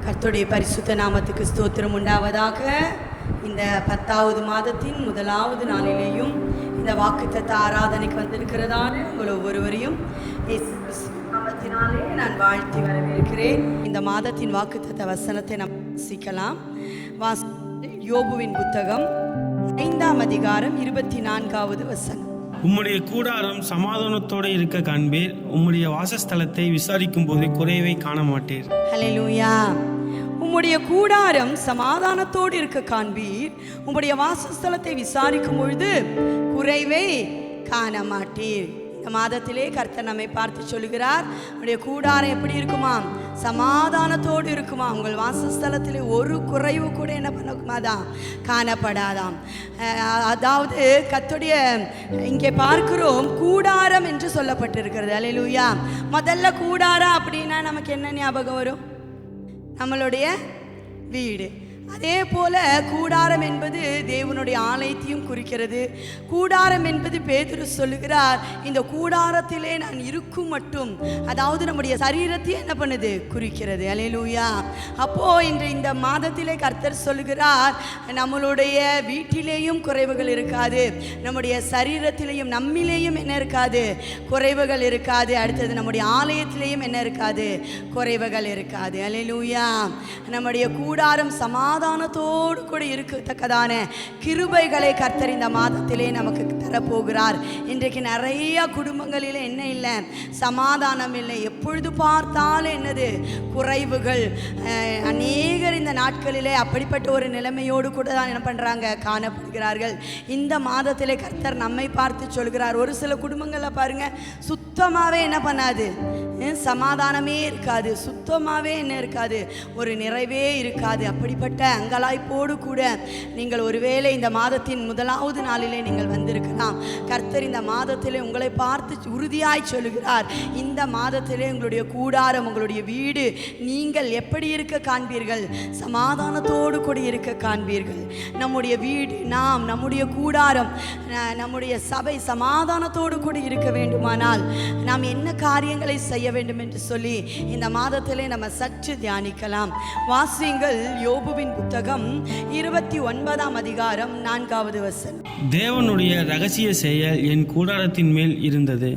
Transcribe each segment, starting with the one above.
கர்த்தருடைய பரிசுத்த நாமத்துக்கு ஸ்தோத்திரம் உண்டாவதாக. இந்த 10வது மாதத்தின் முதலாவது நாளிலேயும் இந்த வாக்குத்தத்த ஆராதனைக்கு வந்திருக்கிறதான உங்கள் ஒவ்வொருவரையும் நாமத்தினாலே நான் வாழ்த்தி வரவேற்கிறேன். இந்த மாதத்தின் வாக்குத்தத்த வசனத்தை நாம் வாசிக்கலாம். யோபுவின் புத்தகம் 5ஆம் அதிகாரம் 24வது வசனம். உம்முடைய கூடாரம் சமாதானத்தோடு இருக்க காண்பீர், உம்முடைய வாசஸ்தலத்தை விசாரிக்கும் போது குறைவை காண மாட்டீர். ஹல்லேலூயா. உம்முடைய கூடாரம் சமாதானத்தோடு இருக்க காண்பீர், உம்முடைய வாசஸ்தலத்தை விசாரிக்கும் பொழுது குறைவை காண மாட்டீர். இந்த மாதத்திலே கர்த்தர் நம்மை பார்த்து சொல்லுகிறார், உங்களுடைய கூடாரம் எப்படி இருக்குமா? சமாதானத்தோடு இருக்குமா. உங்கள் வாசஸ்தலத்திலே ஒரு குறைவு கூட என்ன பண்ணக்குமாதான்? காணப்படாதாம். அதாவது கர்த்தருடைய இங்கே பார்க்கிறோம் கூடாரம் என்று சொல்லப்பட்டிருக்கிறது. அல்லேலூயா. முதல்ல கூடாரம் அப்படின்னா நமக்கு என்ன ஞாபகம் வரும்? நம்மளுடைய வீடு. அதே போல கூடாரம் என்பது தேவனுடைய ஆலயத்தையும் குறிக்கிறது. கூடாரம் என்பது பேதுரு சொல்லுகிறார், இந்த கூடாரத்திலே நான் இருக்கும் மட்டும், அதாவது நம்முடைய சரீரத்தையும் என்ன பண்ணுது? குறிக்கிறது. அல்லேலூயா. அப்போ இன்று இந்த மாதத்திலே கர்த்தர் சொல்லுகிறார், நம்மளுடைய வீட்டிலேயும் குறைவுகள் இருக்காது, நம்முடைய சரீரத்திலேயும் நம்மிலேயும் என்ன இருக்காது? குறைவுகள் இருக்காது. அடுத்தது நம்முடைய ஆலயத்திலேயும் என்ன இருக்காது? குறைவுகள் இருக்காது. அல்லேலூயா. நம்முடைய கூடாரம் சமாதானத்தோடு கூட இருக்கத்தக்கதான கிருபைகளை கர்த்தர் இந்த மாதத்திலே நமக்கு தரப்போகிறார். இன்றைக்கு நிறைய குடும்பங்களில் என்ன இல்லை? சமாதானம் இல்லை. எப்பொழுது பார்த்தாலும் என்னது? குறைவுகள். அநேகர் இந்த நாட்களிலே அப்படிப்பட்ட ஒரு நிலைமையோடு கூட தான் என்ன பண்ணுறாங்க? காணப்படுகிறார்கள். இந்த மாதத்திலே கர்த்தர் நம்மை பார்த்து சொல்கிறார், ஒரு சில குடும்பங்களில் பாருங்கள், சுத்தமாகவே என்ன பண்ணாது? சமாதானமே இருக்காது, சுத்தமாகவே என்ன இருக்காது? ஒரு நிறைவே இருக்காது. அப்படிப்பட்ட அங்கலாய்ப்போடு கூட நீங்கள் ஒருவேளை இந்த மாதத்தின் முதலாவது நாளிலே நீங்கள் வந்திருக்கலாம். கர்த்தர் இந்த மாதத்திலே உங்களை பார்த்து உறுதியாய் சொல்லுகிறார், இந்த மாதத்திலே உங்களுடைய கூடாரம், உங்களுடைய வீடு நீங்கள் எப்படி இருக்க காண்பீர்கள்? சமாதானத்தோடு கூட இருக்க காண்பீர்கள். நம்முடைய வீடு, நாம், நம்முடைய கூடாரம், நம்முடைய சபை சமாதானத்தோடு கூட இருக்க வேண்டுமானால் நாம் என்ன காரியங்களை செய்ய வேண்டும் என்று சொல்லி இந்த மாதத்திலே நம்ம சற்று தியானிக்கலாம். வாசியுங்கள் யோபுவின் புத்தகம் 29ஆம் அதிகாரம் 4வது வசனம். தேவனுடைய ரகசிய செயல் என் கூடாரத்தின் மேல் இருந்தது.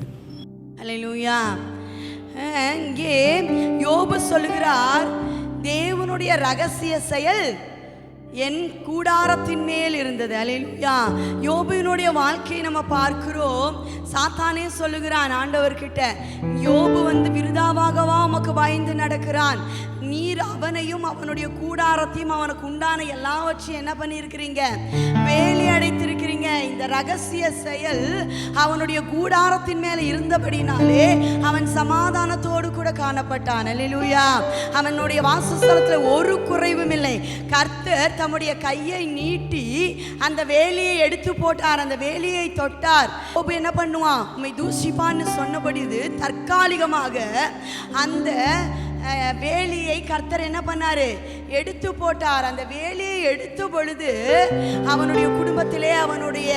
அல்லேலூயா. இங்கே யோபு சொல்லுகிறார், தேவனுடைய ரகசிய செயல் என் கூடாரத்தின் மேல் இருந்தது. அல்லேலூயா. யோபுவினுடைய வாழ்க்கையை நம்ம பார்க்கிறோம். சாத்தானே சொல்லுகிறான் ஆண்டவர்கிட்ட, யோபு விருதாவாகவா உமக்கு பயந்து நடக்கிறான்? நீர் அவனையும் அவனுடைய கூடாரத்தையும் அவனுக்கு உண்டான எல்லாவற்றையும் என்ன பண்ணியிருக்கிறீங்க? வேலி அடைத்திருக்கிறீங்க. இந்த ரகசிய செயல் அவனுடைய கூடாரத்தின் மேல இருந்தபடினாலே அவன் சமாதானத்தோடு கூட காணப்பட்டான். அல்லேலூயா. அவனுடைய வாசஸ்தலத்தில் ஒரு குறைவும் இல்லை. கர்த்தர் தம்முடைய கையை நீட்டி அந்த வேலியை எடுத்து போட்டார். அந்த வேலியை தொட்டார். என்ன பண்ணுவான்? உம்மை தூஷிப்பான்னு சொன்னபடி இது தற்காலிகமாக அந்த வேலியை கர்த்தர் என்ன பண்ணாரு? எடுத்து போட்டார். அந்த வேலியை எடுத்த பொழுது அவனுடைய குடும்பத்திலே, அவனுடைய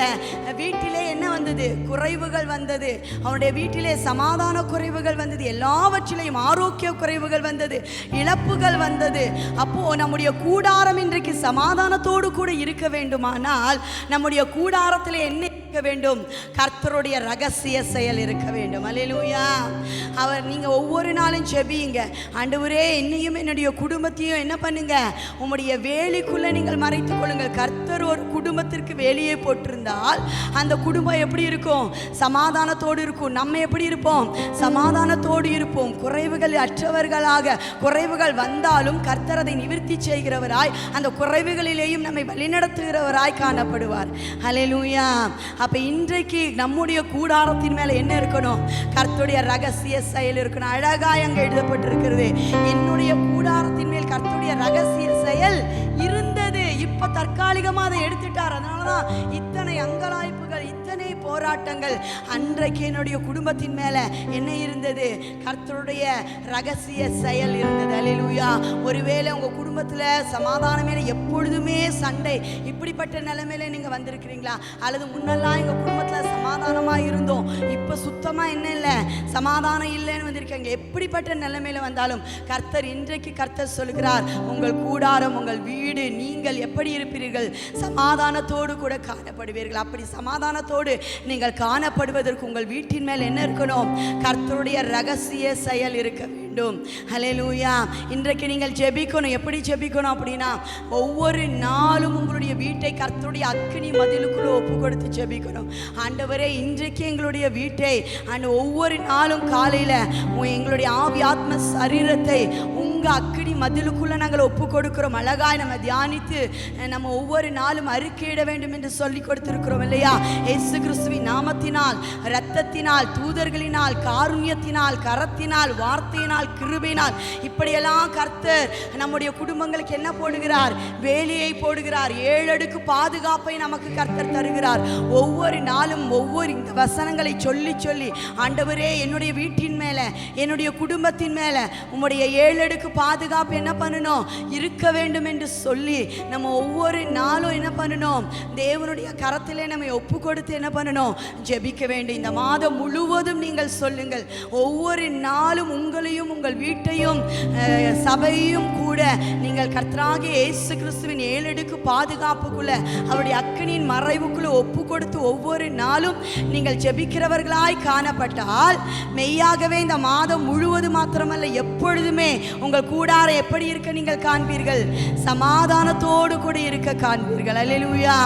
வீட்டிலே என்ன வந்தது? குறைவுகள் வந்தது. அவனுடைய வீட்டிலே சமாதான குறைவுகள் வந்தது, எல்லாவற்றிலையும் ஆரோக்கிய குறைவுகள் வந்தது, இழப்புகள் வந்தது. அப்போ நம்முடைய கூடாரம் இன்றைக்கு சமாதானத்தோடு கூட இருக்க வேண்டுமானால் நம்முடைய கூடாரத்தில் என்ன இருக்க வேண்டும்? கர்த்தருடைய ரகசிய செயல் இருக்க வேண்டும். அல்லேலூயா. நீங்க ஒவ்வொரு நாளும் ஜெபியுங்க, ஆண்டவரே என்னையும் என்னுடைய குடும்பத்தையும் என்ன பண்ணுங்க? உம்முடைய வேலிக்குள்ள நீங்கள் மறைத்துக் கொள்ளுங்கள். கர்த்தர் ஒரு குடும்பத்திற்கு வேலியை போட்டிருந்தால் அந்த குடும்பம் எப்படி இருக்கும்? சமாதானத்தோடு இருக்கும். நம்ம எப்படி இருப்போம்? சமாதானத்தோடு இருப்போம். குறைவுகள் அற்றவர்களாக, குறைவுகள் வந்தாலும் கர்த்தர் அதை நிவர்த்தி செய்கிறவராய், அந்த குறைவுகளிலேயும் நம்மை வழிநடத்துகிறவராய் காணப்படுவார். அல்லேலூயா. அப்ப இன்றைக்கு நம்முடைய கூடாரத்தின் மேல என்ன இருக்கணும்? கர்த்தருடைய ரகசிய செயல் இருக்கணும். அழகாய் அங்கே எழுதப்பட்டிருக்கிறது, என்னுடைய கூடாரத்தின் மேல் கர்த்தருடைய ரகசிய செயல் இருந்தது. இப்ப தற்காலிகமாக அதை எடுத்துட்டார். அதனாலதான் இத்தனை அங்கலாய்ப்புகள், இத்தனை போராட்டங்கள். அன்றைக்கு என்னுடைய குடும்பத்தின் மேலே என்ன இருந்தது? கர்த்தருடைய ரகசிய செயல் இருந்தது. அல்லேலூயா. ஒருவேளை உங்கள் குடும்பத்தில் சமாதானமே எப்பொழுதுமே சண்டை, இப்படிப்பட்ட நிலைமையில நீங்கள் வந்திருக்கிறீங்களா? அல்லது முன்னெல்லாம் எங்கள் குடும்பத்தில் சமாதானமாக இருந்தோம், இப்போ சுத்தமாக என்ன இல்லை, சமாதானம் இல்லைன்னு வந்திருக்காங்க. எப்படிப்பட்ட நிலைமையில வந்தாலும் கர்த்தர் இன்றைக்கு கர்த்தர் சொல்கிறார், உங்கள் கூடாரம், உங்கள் வீடு, நீங்கள் எப்படி இருப்பீர்கள்? சமாதானத்தோடு கூட காணப்படுவீர்கள். அப்படி சமாதானத்தோடு நீங்கள் காணப்படுவதற்கு உங்கள் வீட்டின் மேல் என்ன இருக்கணும்? கர்த்தருடைய ரகசிய செயல் இருக்க வேண்டும். ஹல்லேலூயா. இன்றைக்கு நீங்கள் ஜெபிக்கணும். எப்படி ஜெபிக்கணும் அப்படின்னா, ஒவ்வொரு நாளும் உங்களுடைய வீட்டை கர்த்தருடைய அக்கினி மதிலுக்குள்ள ஒப்பு கொடுத்து ஜெபிக்கணும். ஆண்டவரே, இன்றைக்கு எங்களுடைய வீட்டை ஒவ்வொரு நாளும் காலையில் எங்களுடைய ஆவி ஆத்ம சரீரத்தை உங்கள் அக்கினி மதிலுக்குள்ள நாங்கள் ஒப்பு கொடுக்கிறோம். அழகாய் நம்ம தியானித்து நம்ம ஒவ்வொரு நாளும் அறிக்கையிட வேண்டும் என்று சொல்லி கொடுத்திருக்கிறோம் இல்லையா? இயேசு கிறிஸ்துவின் நாமத்தினால், இரத்தத்தினால், தூதர்களினால், காருண்யத்தினால், கரத்தினால், வார்த்தையினால், கிருபையினால், இப்படியெல்லாம் கர்த்தர் நம்முடைய குடும்பங்களுக்கு என்ன போடுகிறார்? வேலியை போடுகிறார். 7 அடுக்கு பாதுகாப்பை நமக்கு கர்த்தர் தருகிறார். ஒவ்வொரு நாளும் ஒவ்வொரு இந்த வசனங்களை சொல்லி சொல்லி, ஆண்டவரே, என்னுடைய வீட்டின் மேலே, என்னுடைய குடும்பத்தின் மேலே உம்முடைய 7 அடுக்கு பாதுகாப்பு என்ன பண்ணணும்? இருக்க வேண்டும் என்று சொல்லி நம்ம ஒவ்வொரு நாளும் என்ன பண்ணணும்? தேவனுடைய கரத்திலே நம்ம ஒப்பு கொடுத்து என்ன பண்ணணும்? ஜெபிக்க வேண்டும். இந்த மாதம் முழுவதும் நீங்கள் சொல்லுங்கள், ஒவ்வொரு நாளும் உங்களையும் உங்கள் வீட்டையும் சபையும் கூட நீங்கள் கர்த்தராகிய இயேசு கிறிஸ்துவின் 7 அடுக்கு பாதுகாப்புக்குள்ள, அவருடைய அக்கினியின் மறைவுக்குள்ள ஒப்பு கொடுத்து ஒவ்வொரு நாளும் நீங்கள் ஜெபிக்கிறவர்களாய் காணப்பட்டால், மெய்யாகவே இந்த மாதம் முழுவதும் மாத்திரமல்ல, எப்பொழுதுமே உங்கள் கூடாரம் எப்படி இருக்க நீங்கள் காண்பீர்கள்? சமாதானத்தோடு கூட இருக்க காண்பீர்கள். அல்லேலூயா.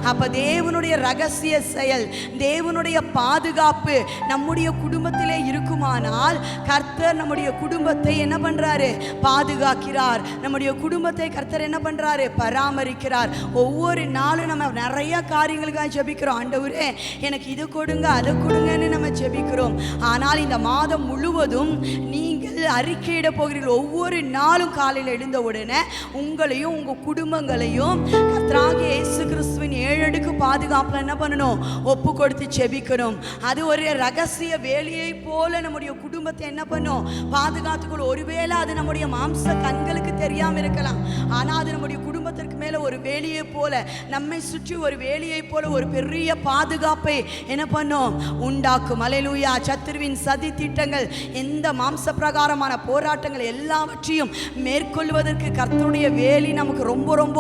அப்ப தேவனுடைய ரகசிய செயல், தேவனுடைய பாதுகாப்பு நம்முடைய குடும்பத்திலே இருக்குமானால், கர்த்தர் நம்முடைய குடும்பத்தை என்ன பண்றாரு? பாதுகாக்கிறார். நம்முடைய குடும்பத்தை கர்த்தர் என்ன பண்றாரு? பராமரிக்கிறார். ஒவ்வொரு நாளும் நம்ம நிறைய காரியங்களுக்காக ஜெபிக்கிறோம். ஆண்டவரே, எனக்கு இது கொடுங்க, அதை கொடுங்கன்னு நம்ம ஜெபிக்கிறோம். ஆனால் இந்த மாதம் முழுவதும் நீங்கள் அறிக்கையிட போகிறீர்கள். ஒவ்வொரு நாளும் காலையில் எழுந்த உடனே உங்களையும் உங்கள் குடும்பங்களையும் கர்த்தராகிய இயேசு கிறிஸ்துவின் 7 அடுக்கு பாதுகாப்பில் என்ன பண்ணணும்? ஒப்பு கொடுத்து ஜெபிக்கணும். அது ஒரு ரகசிய வேலையை போல நம்முடைய குடும்பத்தை என்ன பண்ணும்? பாதுகாத்துக்கொள்ள. ஒருவேளை அது நம்முடைய மாம்ச கண்களுக்கு தெரியாமல் இருக்கலாம், ஆனால் அது நம்முடைய குடும்பத்திற்கு மேலே ஒரு வேலையை போல, நம்மை சுற்றி ஒரு வேலையை போல ஒரு பெரிய பாதுகாப்பை என்ன பண்ணும்? உண்டாக்கும். அல்லேலூயா. சத்துருவின் சதி திட்டங்கள், எந்த மாம்ச பிரகாரமான போராட்டங்கள் எல்லாவற்றையும் மேற்கொள்வதற்கு கர்த்தருடைய வேலி நமக்கு ரொம்ப ரொம்ப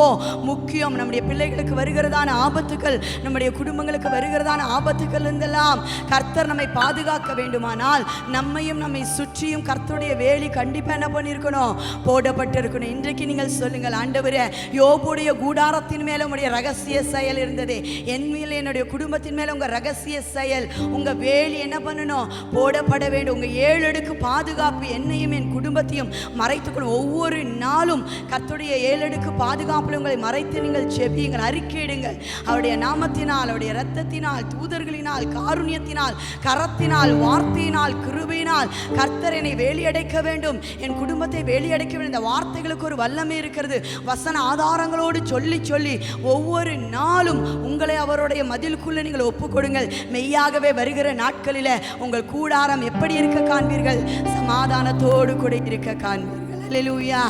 முக்கியம். நம்முடைய பிள்ளைகளுக்கு வருகிறதான ஆபத்துக்கள், நம்முடைய குடும்பங்களுக்கு வருகிறதான ஆபத்துக்கள் இருந்தெல்லாம் கர்த்தர் நம்மை பாதுகாக்க வேண்டுமானால், நம்மையும் நம்மை சுற்றியும் கர்த்தருடைய வேலி கண்டிப்பாக என்ன பண்ணியிருக்கணும்? போடப்பட்டிருக்கணும். இன்றைக்கு நீங்கள் சொல்லுங்கள், ஆண்டவரே, யோபுடைய கூடாரத்தின் மேலே உங்களுடைய ரகசிய செயல் இருந்தது, என் மேலே, என்னுடைய குடும்பத்தின் மேலே உங்கள் ரகசிய செயல், உங்கள் வேலி என்ன பண்ணணும்? போடப்பட வேண்டும். உங்கள் 7 அடுக்கு பாதுகாப்பு என்னையும் என் குடும்பத்தையும் மறைத்துக்கொள்ளும். ஒவ்வொரு நாளும் கர்த்தருடைய 7 அடுக்கு பாதுகாப்பில் உங்களை மறைத்து நீங்கள் ஜெபியுங்கள், அறிக்கையிடுங்கள். அவருடைய நாமத்தினால், அவருடைய இரத்தத்தினால், தூதர்களினால், காருண்யத்தினால், கரத்தினால், வார்த்தையினால், கிருபையினால் கர்த்தர் என்னை வேலியடைக்க வேண்டும், என் குடும்பத்தை வேலியடைக்க வேண்டும். இந்த வார்த்தைகளுக்கு ஒரு வல்லமை இருக்கிறது. வசன ஆதாரங்களோடு சொல்லி சொல்லி ஒவ்வொரு நாளும் உங்களை அவருடைய மதிலுக்குள்ள நீங்கள் ஒப்புக் கொடுங்கள். மெய்யாகவே வருகிற நாட்களில் உங்கள் கூடாரம் எப்படி இருக்க காண்பீர்கள்? சமாதானத்தோடு கூட இருக்க காண்பீர்கள். அல்லேலூயா.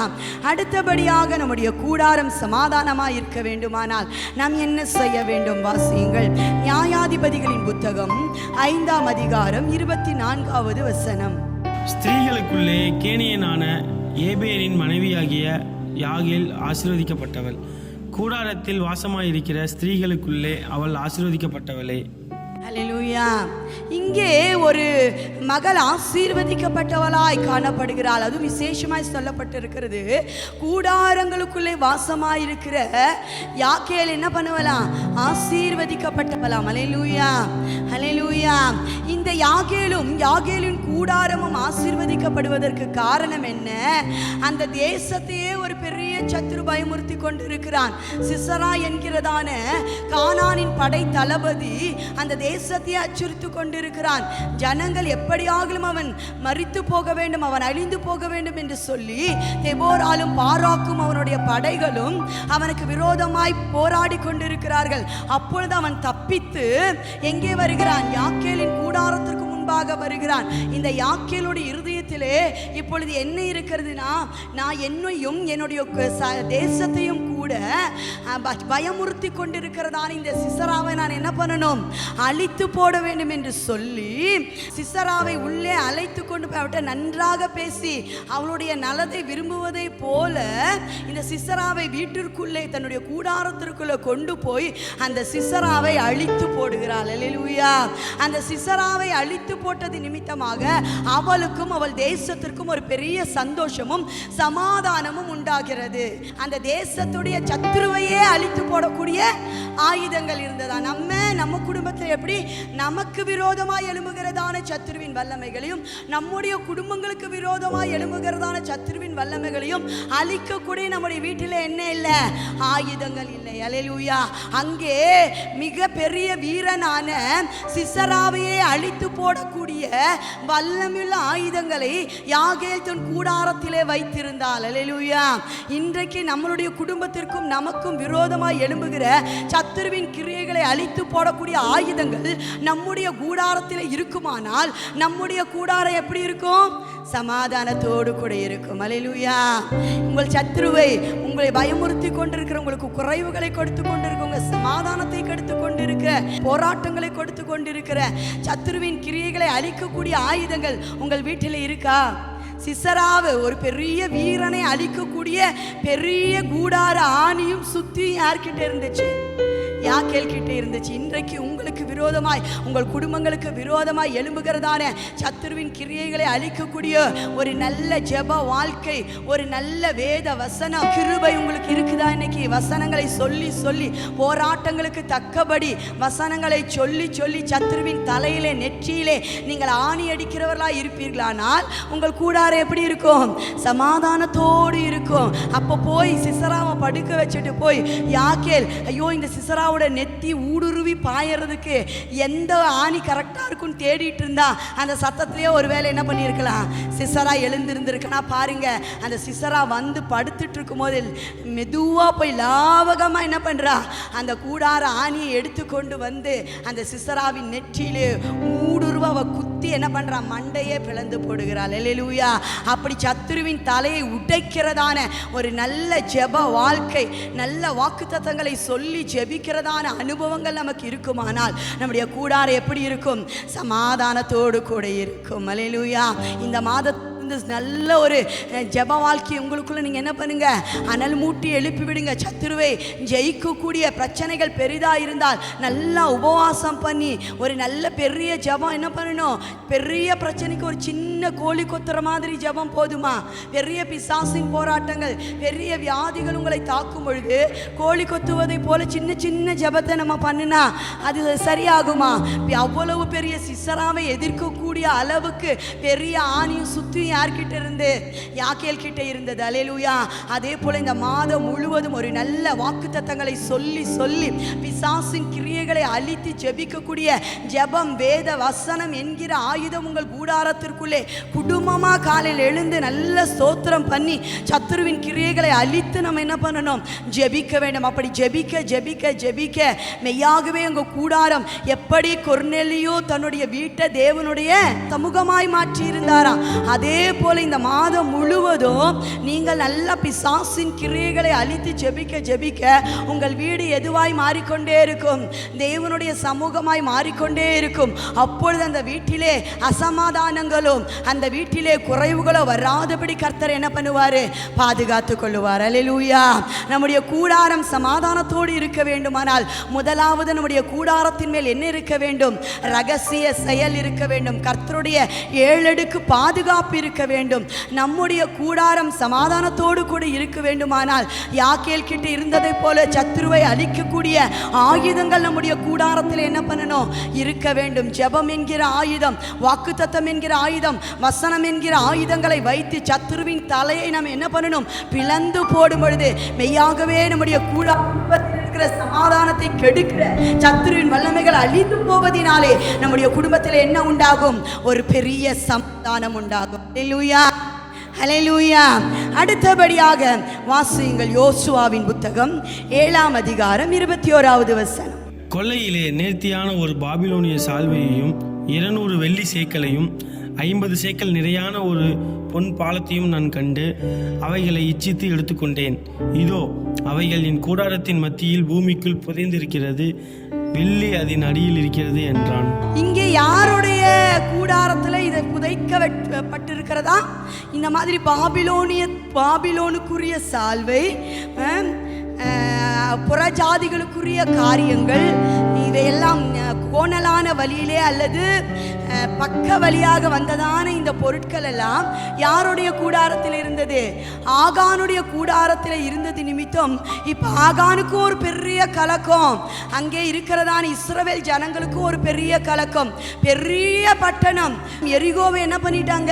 அடுத்தபடியாக நம்முடைய கூடாரம் சமாதானமாக இருக்க வேண்டுமானால் நாம் என்ன செய்ய வேண்டும்? வாசியுங்கள். நியாயாதிபதிகளின் புத்தகம் 5ஆம் அதிகாரம் 24வது வசனம். ஸ்திரீகளுக்குள்ளே கேனியனான ஏபேரின் மனைவியாகிய யாகேல் ஆசீர்வதிக்கப்பட்டவள். கூடாரத்தில் வாசமாயிருக்கிற ஸ்திரீகளுக்குள்ளே அவள் ஆசீர்வதிக்கப்பட்டவளே. அல்லேலூயா. இங்கே ஒரு மகள் ஆசீர்வதிக்கப்பட்டவளாய் காணப்படுகிறாள். அதுவும் விசேஷமாய் சொல்லப்பட்டிருக்கிறது. கூடாரங்களுக்குள்ளே வாசமாயிருக்கிற யாக்கேல் என்ன பண்ணுவலாம்? ஆசீர்வதிக்கப்பட்டவளாம். அல்லேலூயா, அல்லேலூயா. இந்த யாகேலின் கூடாரமும் ஆசீர்வதிக்கப்படுவதற்கு காரணம் என்ன? அந்த தேசத்தையே ஒரு பெரிய சத்துரு பயமுறுத்தி கொண்டிருக்கிறான். சிசரா என்கிறதான கானானின் படை தளபதி அந்த தேசத்தையே அச்சுறுத்தி கொண்டிருக்கிறான். ஜனங்கள் எப்படியாகிலும் அவன் மரித்து போக வேண்டும், அவன் அழிந்து போக வேண்டும் என்று சொல்லி தெபோராலும் பாராக்கும் அவனுடைய படைகளும் அவனுக்கு விரோதமாய் போராடி கொண்டிருக்கிறார்கள். அப்பொழுது அவன் தப்பித்து எங்கே வருகிறான்? யாக்கேலின் கூடாரத்திற்கு முன்பாக வருகிறான். இந்த யாக்கேலுடைய இருதயத்திலே இப்பொழுது என்ன இருக்கிறதுனா, நான் என்னையும் என்னுடைய தேசத்தையும் கூட பயமுறுத்தி கொண்டிருக்கிறதான இந்த சிசராவை நான் என்ன பண்ணணும்? அழித்து போட வேண்டும் என்று சொல்லி சிசராவை உள்ளே அழைத்து கொண்டு போய் அவட்ட நன்றாக பேசி அவளுடைய நலத்தை விரும்புவதை போல இந்த சிசராவை வீட்டிற்குள்ளே தன்னுடைய கூடாரத்திற்குள்ளே கொண்டு போய் அந்த சிசராவை அழித்து போடுகிறாள். அல்லேலூயா. அந்த சிசராவை அழித்து போட்டது நிமித்தமாக அவளுக்கும் அவள் தேசத்திற்கும் ஒரு பெரிய சந்தோஷமும் சமாதானமும் உண்டாகிறது. அந்த தேசத்துடைய சத்துருவையே அழித்து போடக்கூடிய ஆயுதங்கள் இருந்ததா? நம்ம குடும்பத்தில் எப்படி நமக்கு விரோதமாய் எழும்புகிறதான சத்துருவின் வல்லமைகளையும் நம்முடைய குடும்பங்களுக்கு விரோதமாய் எழும்புகிறதான சத்துருவின் வல்லமைகளையும் அழிக்கக்கூடிய நம்முடைய வீட்டில் என்ன இல்லை? ஆயுதங்கள் இல்லை. அல்லேலூயா. அங்கே மிக பெரிய வீரனான சிசராவையே அழித்து போடக்கூடிய வல்லமையுள்ள ஆயுதங்களை யாகேல் தன் கூடாரத்திலே வைத்திருந்தாள். அல்லேலூயா. இன்றைக்கு நம்மளுடைய குடும்பத்திற்கும் நமக்கும் விரோதமாய் எழும்புகிற சத்துருவின் கிரியைகளை அழித்து போடக்கூடிய ஆயுதங்கள் நம்முடைய கூடாரத்தில் இருக்குமானால் நம்முடைய கூடாரம் எப்படி இருக்கும்? சமாதானத்தோடு கூட இருக்கும். அல்லேலூயா. உங்கள் சத்துருவை உங்களை பயமுறுத்தி கொண்டிருக்கிற, உங்களுக்கு குறைவுகளை கொடுத்து கொண்டிருக்க, உங்கள் சமாதானத்தை கெடுத்து கொண்டிருக்கிற, போராட்டங்களை கொடுத்து கொண்டிருக்கிற சத்துருவின் கிரியைகளை அழிக்கக்கூடிய ஆயுதங்கள் உங்கள் வீட்டில் இருக்கா? சிசராவை ஒரு பெரிய வீரனை அழிக்கக்கூடிய பெரிய கூடார ஆணியும் சுத்தி யார்கிட்ட இருந்துச்சு? யாக்கேல் கிட்ட இருந்துச்சு. இன்றைக்கு உங்களுக்கு விரோதமாய், உங்கள் குடும்பங்களுக்கு விரோதமாய் எழும்புகிறதான சத்துருவின் கிரியைகளை அழிக்கக்கூடிய ஒரு நல்ல ஜெப வாழ்க்கை, ஒரு நல்ல வேத வசன கிருபை உங்களுக்கு இருக்குதா? இன்னைக்கு வசனங்களை சொல்லி சொல்லி போராட்டங்களுக்கு தக்கபடி வசனங்களை சொல்லி சொல்லி சத்துருவின் தலையிலே நெற்றியிலே நீங்கள் ஆணி அடிக்கிறவர்களாக இருப்பீர்களானால் உங்கள் கூடாரம் எப்படி இருக்கும்? சமாதானத்தோடு இருக்கும். அப்போ போய் சிசராவை படுக்க வச்சுட்டு போய் யாக்கேல், ஐயோ இந்த சிசரா நெத்தி ஊடுருவி பாயறதுக்கு எந்த ஆணி கரெக்டா இருக்குன்னு தேடிட்டு இருந்தா அந்த சத்தத்திலேயே ஒருவேளை என்ன பண்ணிருக்கலாம்? சிசரா எழுந்திருந்திருக்கனா பாருங்க. அந்த சிசரா வந்து படுத்துட்டு இருக்கும் போது மெதுவா போய் லாவகமா என்ன பண்றா? அந்த கூடார ஆணியை எடுத்து கொண்டு வந்து அந்த சிசராவின் நெற்றியிலே ஊடுருவ அவ குத்தி என்ன பண்றா? மண்டையே பிளந்து போடுகிறாள். அல்லேலூயா. அப்படி சத்துருவின் தலையை உடைக்கிறதான ஒரு நல்ல ஜெப வாழ்க்கை, நல்ல வாக்குத்தத்தங்களை சொல்லி ஜெபிக்கிறதான அனுபவங்கள் நமக்கு இருக்குமானால் நம்முடைய கூடாரம் எப்படி இருக்கும்? சமாதானத்தோடு கூட இருக்கும். அல்லேலூயா. இந்த மாதம் நல்ல ஒரு ஜெப வாழ்க்கை உங்களுக்குள்ள நீங்க என்ன பண்ணுங்க? அனல் மூட்டி எழுப்பி விடுங்க. சத்துருவை ஜெயிக்கக்கூடிய பிரச்சனைகள் பெரிதா இருந்தால் நல்லா உபவாசம் பண்ணி ஒரு நல்ல பெரிய ஜெபம் என்ன பண்ணணும்? பெரிய பிரச்சனைக்கு ஒரு சின்ன கோழி கொத்துற மாதிரி ஜெபம் போதுமா? பெரிய பிசாசின் போராட்டங்கள், பெரிய வியாதிகள் உங்களை தாக்கும் பொழுது கோழி கொத்துவதை போல சின்ன சின்ன ஜெபத்தை நம்ம பண்ணினா அது சரியாகுமா? அவ்வளவு பெரிய சிசராவை எதிர்க்கக்கூடிய அளவுக்கு பெரிய ஆணியும் சுத்தி யார்கிட்ட இருந்து? யாக்கேல் கிட்ட இருந்தது. அல்லேலூயா. அதே போல இந்த மாதம் முழுவதும் ஒரு நல்ல வாக்குத்தத்தங்களை சொல்லி சொல்லி பிசாசின் கிரியைகளை அழித்து ஜெபிக்கக்கூடிய ஜெபம், வேத வசனம் என்கிற ஆயுதம் உங்கள் கூடாரத்திற்குள்ளே குடும்பமா காலையில் எழுந்து நல்ல ஸ்தோத்திரம் பண்ணி சத்துருவின் கிரியைகளை அழித்து நம்ம என்ன பண்ணணும்? ஜெபிக்க வேண்டும். அப்படி ஜெபிக்க ஜெபிக்க ஜெபிக்க மெய்யாகவே உங்க கூடாரம் எப்படி கொர்நேலியு தன்னுடைய வீட்டை தேவனுடைய சமூகமாய் மாற்றி இருந்தாரா, அதே போல இந்த மாதம் முழுவதும் நீங்கள் நல்ல பிசாசின் கிரியைகளை அழித்து ஜெபிக்க ஜெபிக்க உங்கள் வீடு எதுவாய் மாறிக்கொண்டே இருக்கும்? தேவனுடைய சமூகமாய் மாறிக்கொண்டே இருக்கும். அப்பொழுது அந்த வீட்டிலே அசமாதானங்களும் அந்த வீட்டிலே குறைவுகளோ வராதபடி கர்த்தர் என்ன பண்ணுவாரு? பாதுகாத்து கொள்ளுவார். அல்லேலூயா. நம்முடைய கூடாரம் சமாதானத்தோடு இருக்க வேண்டுமானால் முதலாவது நம்முடைய கூடாரத்தின் மேல் என்ன இருக்க வேண்டும்? ரகசிய செயல் இருக்க வேண்டும். கர்த்தருடைய 7 அடுக்கு பாதுகாப்பு இருக்க இருக்க வேண்டும். நம்முடைய கூடாரம் சமாதானத்தோடு கூட இருக்க வேண்டுமானால் யாக்கேல் கிட்ட இருந்ததை போல சத்துருவை அழிக்கக்கூடிய ஆயுதங்கள் நம்முடைய கூடாரத்தில் என்ன பண்ணணும்? இருக்க வேண்டும். ஜெபம் என்கிற ஆயுதம், வாக்குத்தத்தம் என்கிற ஆயுதம், வசனம் என்கிற ஆயுதங்களை வைத்து சத்துருவின் தலையை நாம் என்ன பண்ணணும்? பிளந்து போடும் பொழுது மெய்யாகவே நம்முடைய கூடாரத்தில் இருக்கிற சமாதானத்தை கெடுக்கிற சத்துருவின் வல்லமைகள் அழிந்து போவதினாலே நம்முடைய குடும்பத்தில் என்ன உண்டாகும்? ஒரு பெரிய சமாதானம் உண்டாகும். ஹல்லேலூயா, ஹல்லேலூயா. அடுத்தபடியாக வாசியுங்கள் யோசுவாவின் புத்தகம் 7ஆம் அதிகாரம் 21வது வசனம். கொள்ளையிலே நேர்த்தியான ஒரு பாபிலோனிய சால்வையையும் 200 வெள்ளி சேக்கலையும் 50 சேக்கல் நிறையான ஒரு பொன் பாலத்தையும் நான் கண்டு அவைகளை இச்சித்து எடுத்துக்கொண்டேன். இதோ அவைகள் என் கூடாரத்தின் மத்தியில் பூமிக்குள் புதைந்திருக்கிறது, வெள்ளி அதன் அடியில் இருக்கிறது என்றான். இங்கே யாருடைய கூடாரத்தில் இதை புதைக்கப்பட்டிருக்கிறதா? இந்த மாதிரி பாபிலோனுக்குரிய சால்வை, புறஜாதிகளுக்குரிய காரியங்கள், இவையெல்லாம் கோணலான வழியிலே அல்லது பக்க வழியாக வந்ததான இந்த பொருட்கள் எல்லாம் யாருடைய கூடாரத்தில் இருந்தது? ஆகானுடைய கூடாரத்தில் இருந்தது நிமித்தம் இப்போ ஆகானுக்கும் ஒரு பெரிய கலக்கம், அங்கே இருக்கிறதான இஸ்ரவேல் ஜனங்களுக்கும் ஒரு பெரிய கலக்கம். பெரிய பட்டணம் எரிகோவை என்ன பண்ணிட்டாங்க?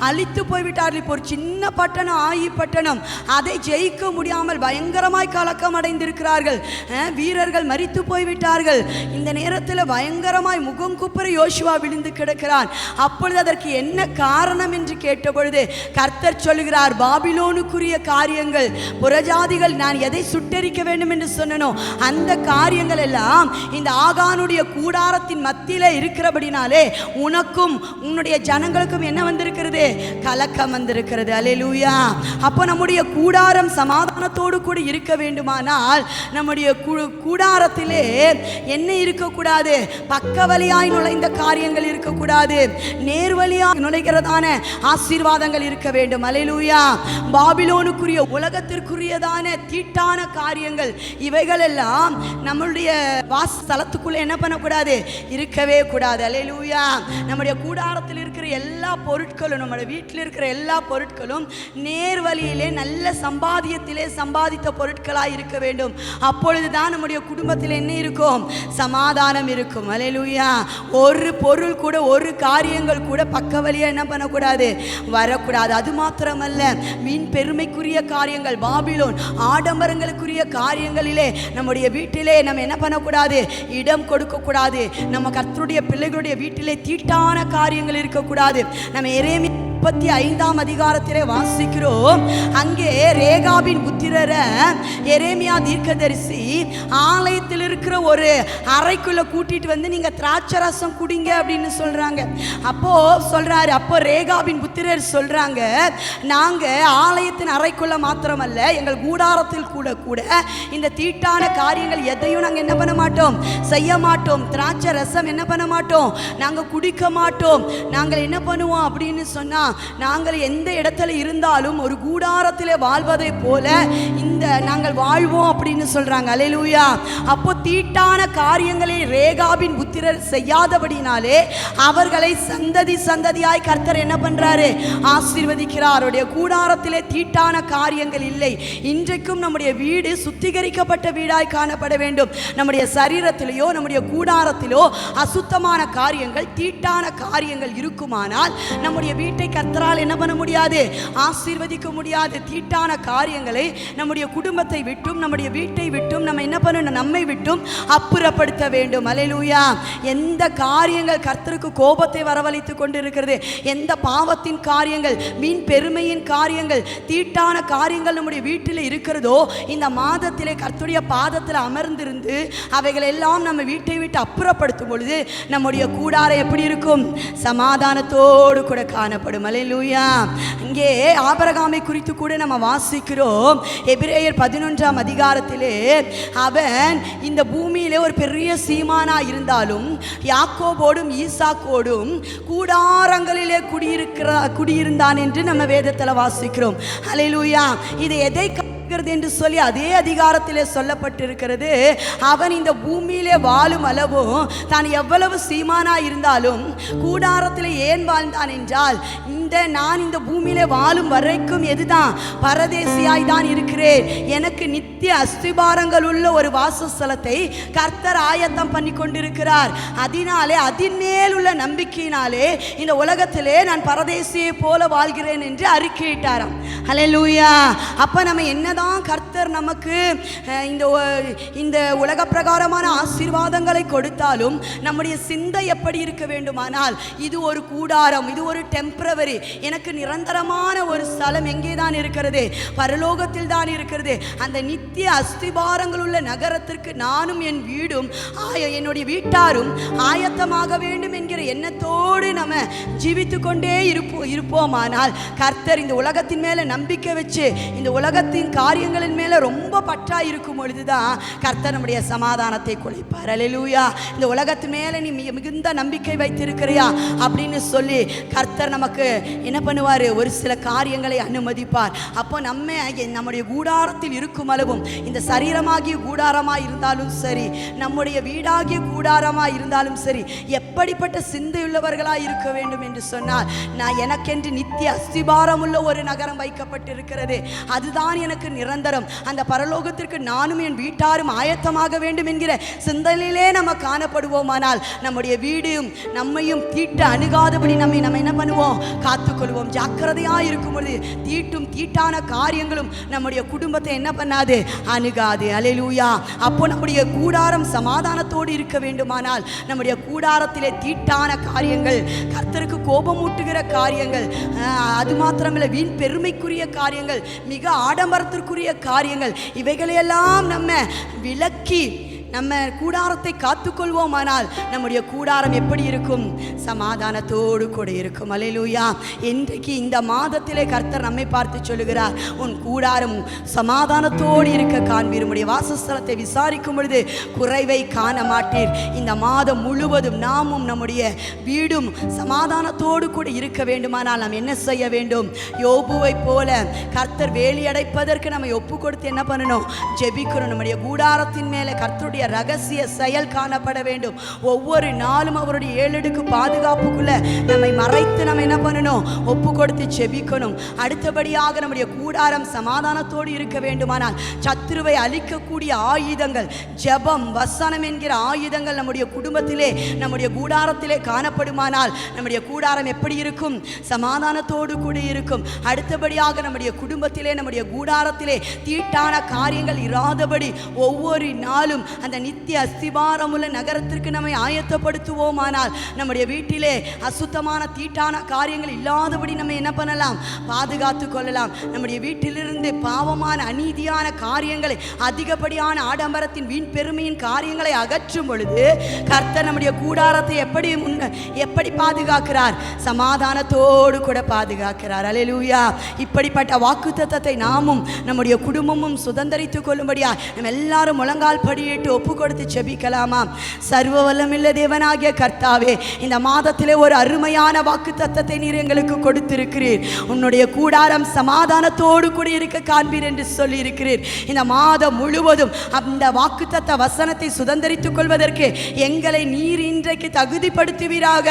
அழித்து போய்விட்டார்கள். இப்போ ஒரு சின்ன பட்டணம், ஆயி பட்டணம், அதை ஜெயிக்க முடியாமல் பயங்கரமாய் கலக்கம் அடைந்திருக்கிறார்கள். வீரர்கள் மரித்து போய்விட்டார்கள். இந்த நேரத்தில் பயங்கரமாய் முகம் குப்புற யோசுவா விழுந்து கிடக்கிறான். அப்பொழுது அதற்கு என்ன காரணம் என்று கேட்டபொழுது கர்த்தர் சொல்லுகிறார், பாபிலோனுக்குரிய காரியங்கள், புறஜாதிகள், நான் எதை சுட்டெரிக்க வேண்டும் என்று சொன்னனோ அந்த காரியங்கள் எல்லாம் இந்த ஆகானுடைய கூடாரத்தின் மத்தியில இருக்கிறபடினாலே உனக்கும் உன்னுடைய ஜனங்களுக்கும் என்ன வந்திருக்கிறது? கலக்கம் வந்திருக்கிறது. அல்லேலூயா. அப்போ நம்முடைய கூடாரம் சமாதானத்தோடு கூட இருக்க வேண்டுமானால் நம்முடைய கூடாரத்திலே என்ன இருக்கக்கூடாது? பக்க வழியாய் நுழைந்த காரியங்கள் இருக்கக்கூடாது, நேர்வழியாய் நுழைகிறதான ஆசீர்வாதங்கள் இருக்க வேண்டும். அல்லேலூயா. பாபிலோனுக்குரிய உலகத்திற்குரியதான தீட்டான காரியங்கள் இவைகள் எல்லாம் நம்மளுடைய வாசஸ்தலத்துக்குள்ள என்ன பண்ணக்கூடாது? இருக்கவே கூடாது. அல்லேலூயா. நம்முடைய கூடாரத்தில் இருக்கிற எல்லா பொருட்களும், நம்முடைய வீட்டில் இருக்கிற எல்லா பொருட்களும் நேர்வழியிலே நல்ல சம்பாதியத்திலே சம்பாதித்த பொருட்களாய் இருக்க வேண்டும். அப்பொழுதுதான் நம்முடைய குடும்பத்தில் என்ன இருக்கும்? சமாதானம் இருக்கும். அல்லேலூயா. ஒரு பொருள் கூட, ஒரு காரியங்கள் கூட பக்க வழியா என்ன பண்ணக்கூடாது? வரக்கூடாது. அது மாத்திரமல்ல, வீண் பெருமைக்குரிய காரியங்கள், பாபிலோன் ஆடம்பரங்களுக்குரிய காரியங்களிலே நம்முடைய வீட்டிலே நம்ம என்ன பண்ணக்கூடாது? இடம் கொடுக்கக்கூடாது. நம்ம கர்த்தருடைய பிள்ளைகளுடைய வீட்டிலே தீட்டான காரியங்கள் இருக்கக்கூடாது. நம்ம எரேமியா 35ஆம் அதிகாரத்திலே வாசிக்கிறோம். அங்கே ரேகாபின் புத்திரரை எரேமியா தீர்க்கதரிசி ஆலயத்தில் இருக்கிற ஒரு அறைக்குள்ள கூட்டிட்டு வந்து நீங்க திராட்சை ரசம் குடிங்க அப்படின்னு சொல்றாங்க. அப்போ சொல்றாரு, அப்போ ரேகாபின் புத்திரர் சொல்றாங்க, நாங்க ஆலயத்தின் அறைக்குள்ள மாத்திரமல்ல, எங்கள் கூடாரத்தில் கூட கூட இந்த தீட்டான காரியங்கள் எதையும் நாங்க என்ன பண்ண மாட்டோம்? செய்ய மாட்டோம். திராட்சை ரசம் என்ன பண்ண மாட்டோம்? நாங்க குடிக்க மாட்டோம். நாங்கள் என்ன பண்ணுவோம் அப்படின்னு சொன்னா, நாங்கள் எந்த இடத்துல இருந்தாலும் ஒரு கூடாரத்திலே வாழ்வதை போல இந்த நாங்கள் வாழ்வோம் அப்படின்னு சொல்றாங்க. அல்லேலூயா. அப்போ தீட்டான காரியங்களை ரேகாபின் புத்திரர் செய்யாதபடினாலே அவர்களை சந்ததி சந்ததியாய் கர்த்தர் என்ன பண்றாரு? ஆசீர்வதிக்கிறார். அவருடைய கூடாரத்திலே தீட்டான காரியங்கள் இல்லை. இன்றைக்கும் நம்முடைய வீடு சுத்திகரிக்கப்பட்ட வீடாய் காணப்பட வேண்டும். நம்முடைய சரீரத்திலேயோ நம்முடைய கூடாரத்திலோ அசுத்தமான காரியங்கள், தீட்டான காரியங்கள் இருக்குமானால் நம்முடைய வீட்டை கர்த்தரால் என்ன பண்ண முடியாது? ஆசீர்வதிக்க முடியாது. தீட்டான காரியங்களை நம்முடைய குடும்பத்தை விட்டும் நம்முடைய வீட்டை விட்டும் நம்ம என்ன பண்ணணும்? நம்மை விட்டும் அப்புறப்படுத்த வேண்டும். அல்லேலூயா. எந்த காரியங்கள் கர்த்தருக்கு கோபத்தை வரவழைத்து கொண்டிருக்கிறது, எந்த பாவத்தின் காரியங்கள், மீன் பெருமையின் காரியங்கள், தீட்டான காரியங்கள் நம்முடைய வீட்டில் இருக்கிறதோ, இந்த மாதத்திலே கர்த்தருடைய பாதத்தில் அமர்ந்திருந்து அவைகள் எல்லாம் நம்ம வீட்டை விட்டு அப்புறப்படுத்தும் பொழுது நம்முடைய கூடாரம் எப்படி இருக்கும்? சமாதானத்தோடு கூட காணப்படும். அல்லேலூயா. இங்கே ஆபிரகாமை குறித்து கூட நம்ம வாசிக்கிறோம். எபிரேயர் 11ஆம் அதிகாரத்திலே அவன் இந்த பூமியிலே ஒரு பெரிய சீமானா இருந்தாலும் யாக்கோபோடும் ஈசாக்கோடும் கூடாரங்களிலே குடியிருந்தான் என்று நம்ம வேதத்தில் வாசிக்கிறோம். அல்லேலூயா. இது எதை என்று சொல்லி அதே அதிகாரத்திலே சொல்லப்பட்டிருக்கிறது. அவன் இந்த பூமியிலே வாழும் அளவும் தான் எவ்வளவு சீமானா இருந்தாலும் கூடாரத்தில் ஏன் வாழ்ந்தான் என்றால், இந்த நான் இந்த பூமியிலே வாழும் வரைக்கும் எதுதான்? பரதேசியாய் தான் இருக்கிறேன். எனக்கு நித்திய அஸ்திபாரங்கள் உள்ள ஒரு வாசஸ்தலத்தை கர்த்தர் ஆயத்தம் பண்ணி கொண்டிருக்கிறார். அதனாலே அதின் மேல் உள்ள நம்பிக்கையினாலே இந்த உலகத்திலே நான் பரதேசியை போல வாழ்கிறேன் என்று அறிக்கையிட்டாராம். ஹல்லேலூயா. அப்ப நம்ம என்னதான் கர்த்தர் நமக்கு இந்த உலக பிரகாரமான ஆசீர்வாதங்களை கொடுத்தாலும் நம்முடைய சிந்தை எப்படி இருக்க வேண்டுமானால், இது ஒரு கூடாரம், இது ஒரு டெம்பரவரி. எனக்கு நிரந்தரமான ஒரு ஸ்தலம் எங்கே தான் இருக்கிறது? பரலோகத்தில் தான் இருக்கிறது. அந்த நித்திய அஸ்திபாரங்கள் உள்ள நகரத்திற்கு நானும் என் வீடும் என்னுடைய வீட்டாரும் ஆயத்தமாக வேண்டும் என்கிற எண்ணத்தோடு நம்ம ஜீவித்து கொண்டே இருப்போமானால், கர்த்தர் இந்த உலகத்தின் மேல நம்பிக்கை வச்சு இந்த உலகத்தின் காரியங்களின் மேல ரொம்ப பற்றா இருக்கும் பொழுதுதான் கர்த்தர் நம்முடைய சமாதானத்தை குலைப்பார். அல்லேலூயா. இந்த உலகத்தின் மேல நீ மிகுந்த நம்பிக்கை வைத்திருக்கிறியா அப்படின்னு சொல்லி கர்த்தர் நமக்கு என்ன பண்ணுவார்? ஒரு சில காரியங்களை அனுமதிப்பார். அப்போ நம்முடைய கூடாரத்தில் இருக்கும் அளவும், இந்த சரீரமாகிய கூடாரமாக இருந்தாலும் சரி, நம்முடைய வீடாகிய கூடாரமாக இருந்தாலும் சரி, எப்படிப்பட்ட சிந்தையுள்ளவர்களாக இருக்க வேண்டும் என்று சொன்னால், நான் எனக்கென்று நித்திய அஸ்திபாரம் உள்ள ஒரு நகரம் வைக்கப்பட்டிருக்கிறது, அதுதான் எனக்கு நிரந்தரம். அந்த பரலோகத்திற்கு நானும் என் வீட்டாரும் ஆயத்தமாக வேண்டும் என்கிற சிந்தனையிலே நம்ம காணப்படுவோமானால், நம்முடைய வீடும் நம்மையும் தீட்ட அணுகாதபடி நம்ம என்ன பண்ணுவோம்? காத்துக்கொள்வோம். ஜாக்கிரதையாக இருக்கும் பொழுது தீட்டான காரியங்களும் நம்முடைய குடும்பத்தை என்ன பண்ணாது? அணுகாது. அல்லேலூயா. அப்போ நம்முடைய கூடாரம் சமாதானத்தோடு இருக்க வேண்டுமானால், நம்முடைய கூடாரத்திலே தீட்டான காரியங்கள், கர்த்தருக்கு கோபமூட்டுகிற காரியங்கள், அது மாத்திரமல்ல வீண் பெருமைக்குரிய காரியங்கள், மிக ஆடம்பரத்திற்குரிய காரியங்கள், இவைகளையெல்லாம் நம்ம விலக்கி நம்ம கூடாரத்தை காத்துக்கொள்வோமானால் நம்முடைய கூடாரம் எப்படி இருக்கும்? சமாதானத்தோடு கூட இருக்கும். அல்லேலூயா. இன்றைக்கு இந்த மாதத்திலே கர்த்தர் நம்மை பார்த்து சொல்லுகிறார், உன் கூடாரம் சமாதானத்தோடு இருக்க காண்பீர். உம்முடைய வாசஸ்தலத்தை விசாரிக்கும் பொழுது குறைவை காண மாட்டீர். இந்த மாதம் முழுவதும் நாமும் நம்முடைய வீடும் சமாதானத்தோடு கூட இருக்க வேண்டுமானால் நாம் என்ன செய்ய வேண்டும்? யோபுவை போல கர்த்தர் வேலி அடைப்பதற்கு நம்ம ஒப்பு கொடுத்து என்ன பண்ணணும்? ஜெபிக்கணும். நம்முடைய கூடாரத்தின் மேலே கர்த்தருடைய ரகசிய செயல் காணப்பட வேண்டும். ஒவ்வொரு நாளும் அவருடைய 7 அடுக்கு பாதுகாப்புக்குள்ள நம்மை மறைத்து நம்ம என்ன பண்ணணும்? ஒப்பு கொடுத்து ஜெபிக்கணும். அடுத்தபடியாக நம்முடைய கூடாரம் சமாதானத்தோடு இருக்க வேண்டுமானால் சத்துருவை அழிக்கக்கூடிய ஆயுதங்கள், ஜெபம், வசனம் என்கிற ஆயுதங்கள் நம்முடைய குடும்பத்திலே, நம்முடைய கூடாரத்திலே காணப்படுமானால் நம்முடைய கூடாரம் எப்படி இருக்கும்? சமாதானத்தோடு கூட இருக்கும். அடுத்தபடியாக நம்முடைய குடும்பத்திலே, நம்முடைய கூடாரத்திலே தீட்டான காரியங்கள் இராதபடி ஒவ்வொரு நாளும் அந்த நித்திய அஸ்திபாரமுள்ள நகரத்திற்கு நம்மை ஆயத்தப்படுத்துவோமானால், நம்முடைய வீட்டிலே அசுத்தமான தீட்டான காரியங்கள் இல்லாதபடி நம்ம என்ன பண்ணலாம்? பாதுகாத்து கொள்ளலாம். நம்முடைய வீட்டிலிருந்து பாவமான அநீதியான காரியங்களை, அதிகப்படியான ஆடம்பரத்தின் வீண் பெருமையின் காரியங்களை அகற்றும் பொழுது கர்த்தர் நம்முடைய கூடாரத்தை எப்படி பாதுகாக்கிறார்? சமாதானத்தோடு கூட பாதுகாக்கிறார். அல்லேலூயா. இப்படிப்பட்ட வாக்குத்தத்தத்தை நாமும் நம்முடைய குடும்பமும் சுதந்தரித்துக் கொள்ளும்படியா நம்ம எல்லாரும் முழங்கால் படியிட்டு ஒப்பு கொடுத்து ஜெபிக்கலாமா? சர்வ வல்லமையுள்ள தேவனாகிய கர்த்தாவே, இந்த மாதத்திலே ஒரு அருமையான வாக்குத்தத்தத்தை நீர் எங்களுக்கு கொடுத்திருக்கிறீர். உன்னுடைய கூடாரம் சமாதானத்தோடு கூட இருக்க காண்பீர் என்று சொல்லி இருக்கிறீர். இந்த மாதம் முழுவதும் அந்த வாக்குத்தத்த வசனத்தை சுதந்தரித்துக் கொள்வதற்கு எங்களை நீர் இன்றைக்கு தகுதிப்படுத்துவீராக,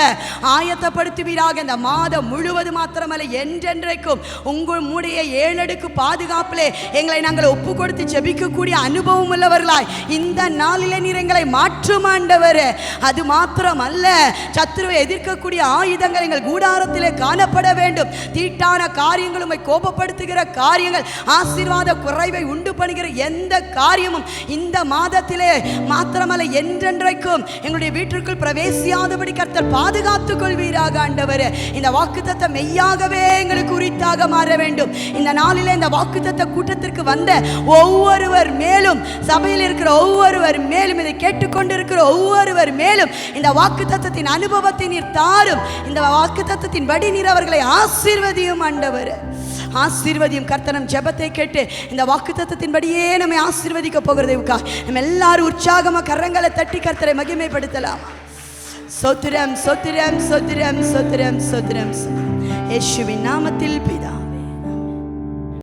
ஆயத்தப்படுத்துவீராக. இந்த மாதம் முழுவதும் மாத்திரமல்ல, என்றென்றைக்கும் உங்களுடைய 7 அடுக்கு பாதுகாப்பிலே எங்களை நாங்கள் ஒப்பு கொடுத்து ஜெபிக்கக்கூடிய அனுபவம் உள்ளவர்களாய் இந்த நாளிலே நீர் எங்களை மாற்றும் ஆண்டவரே. அது மாத்திரம் அல்ல, சத்துருவை எதிர்க்கக்கூடிய ஆயுதங்கள் எங்கள் கூடாரத்திலே காணப்பட வேண்டும். தீட்டான காரியங்கள், உம்மை கோபப்படுத்துகிற காரியங்கள், ஆசீர்வாத குறைவை உண்டு பண்ணுகிற எந்த காரியமும் இந்த மாதத்திலே மாத்திரமல்ல, என்றென்றைக்கும் எங்களுடைய வீட்டிற்குள் பிரவேசியாதபடி கர்த்தர் பாதுகாத்துக் கொள்வீராக ஆண்டவரே. இந்த வாக்குத்தத்தம் மெய்யாகவே எங்களுக்கு உரித்தாக மாற வேண்டும். இந்த நாளிலே இந்த வாக்குத்தத்த கூட்டத்திற்கு வந்த ஒவ்வொருவர் மேலும், சபையில் இருக்கிற ஒவ்வொருவர் மேலும், இதை கேட்டுக்கொண்டிருக்கிற ஒவ்வொருவர் மேலும் இந்த வாக்குத்தத்தத்தின் அனுபவத்தை நீர் தாரும். இந்த வாக்குத்தத்தத்தின் படி நீர் அவர்களை ஆசீர்வதியும் ஆண்டவரே, ஆசீர்வதியும். கர்த்தனம் ஜெபத்தை கேட்டு இந்த வாக்குத்தத்தத்தின் படியே நம்மை ஆசீர்வதிக்க போகிறதுக்காக நம்ம எல்லாரும் உற்சாகமாக கரங்களை தட்டி கர்த்தரை மகிமைப்படுத்தலாம். சோத்திரம் சோத்திரம் சோத்திரம் சோத்திரம் சோத்திரம். இயேசுவின் நாமத்தில் பிதா.